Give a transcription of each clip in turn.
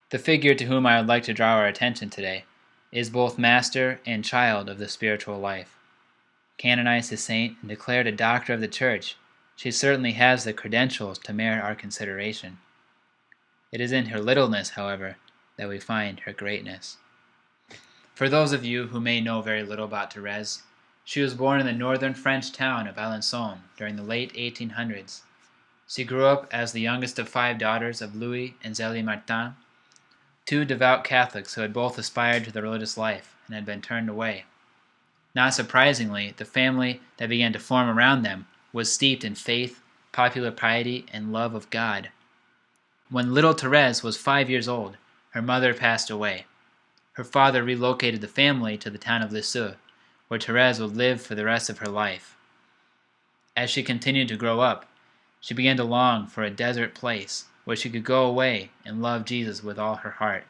The figure to whom I would like to draw our attention today is both master and child of the spiritual life. Canonized a saint and declared a doctor of the Church, she certainly has the credentials to merit our consideration. It is in her littleness, however, that we find her greatness. For those of you who may know very little about Thérèse, she was born in the northern French town of Alençon during the late 1800s. She grew up as the youngest of 5 daughters of Louis and Zélie Martin, 2 devout Catholics who had both aspired to the religious life and had been turned away. Not surprisingly, the family that began to form around them was steeped in faith, popular piety, and love of God. When little Thérèse was 5 years old, her mother passed away. Her father relocated the family to the town of Lisieux, where Thérèse would live for the rest of her life. As she continued to grow up, she began to long for a desert place where she could go away and love Jesus with all her heart.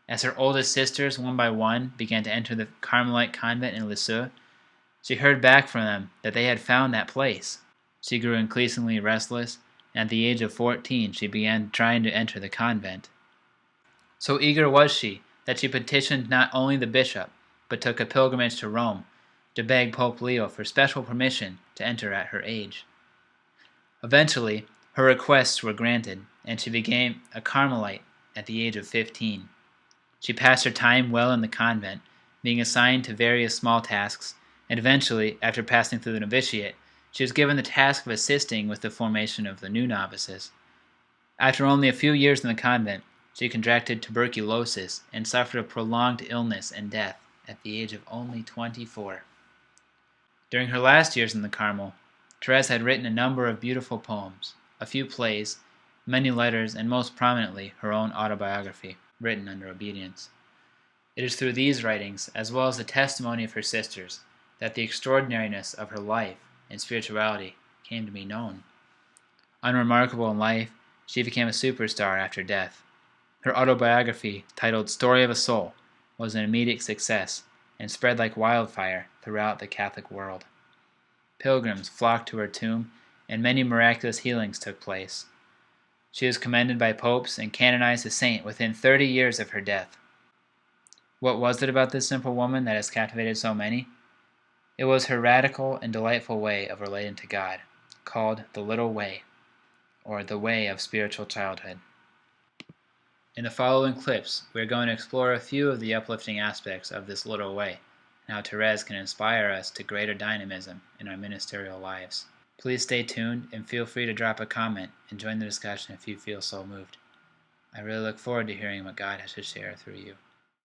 As her oldest sisters, one by one, began to enter the Carmelite convent in Lisieux, she heard back from them that they had found that place. She grew increasingly restless, and at the age of 14 she began trying to enter the convent. So eager was she that she petitioned not only the bishop, but took a pilgrimage to Rome to beg Pope Leo for special permission to enter at her age. Eventually, her requests were granted, and she became a Carmelite at the age of 15. She passed her time well in the convent, being assigned to various small tasks, and eventually, after passing through the novitiate, she was given the task of assisting with the formation of the new novices. After only a few years in the convent, she contracted tuberculosis and suffered a prolonged illness and death at the age of only 24. During her last years in the Carmel, Thérèse had written a number of beautiful poems, a few plays, many letters, and most prominently her own autobiography, written under obedience. It is through these writings, as well as the testimony of her sisters, that the extraordinariness of her life and spirituality came to be known. Unremarkable in life, she became a superstar after death. Her autobiography, titled Story of a Soul, was an immediate success and spread like wildfire throughout the Catholic world. Pilgrims flocked to her tomb, and many miraculous healings took place. She was commended by popes and canonized a saint within 30 years of her death. What was it about this simple woman that has captivated so many? It was her radical and delightful way of relating to God, called the Little Way, or the Way of Spiritual Childhood. In the following clips, we are going to explore a few of the uplifting aspects of this little way, and how Thérèse can inspire us to greater dynamism in our ministerial lives. Please stay tuned and feel free to drop a comment and join the discussion if you feel so moved. I really look forward to hearing what God has to share through you.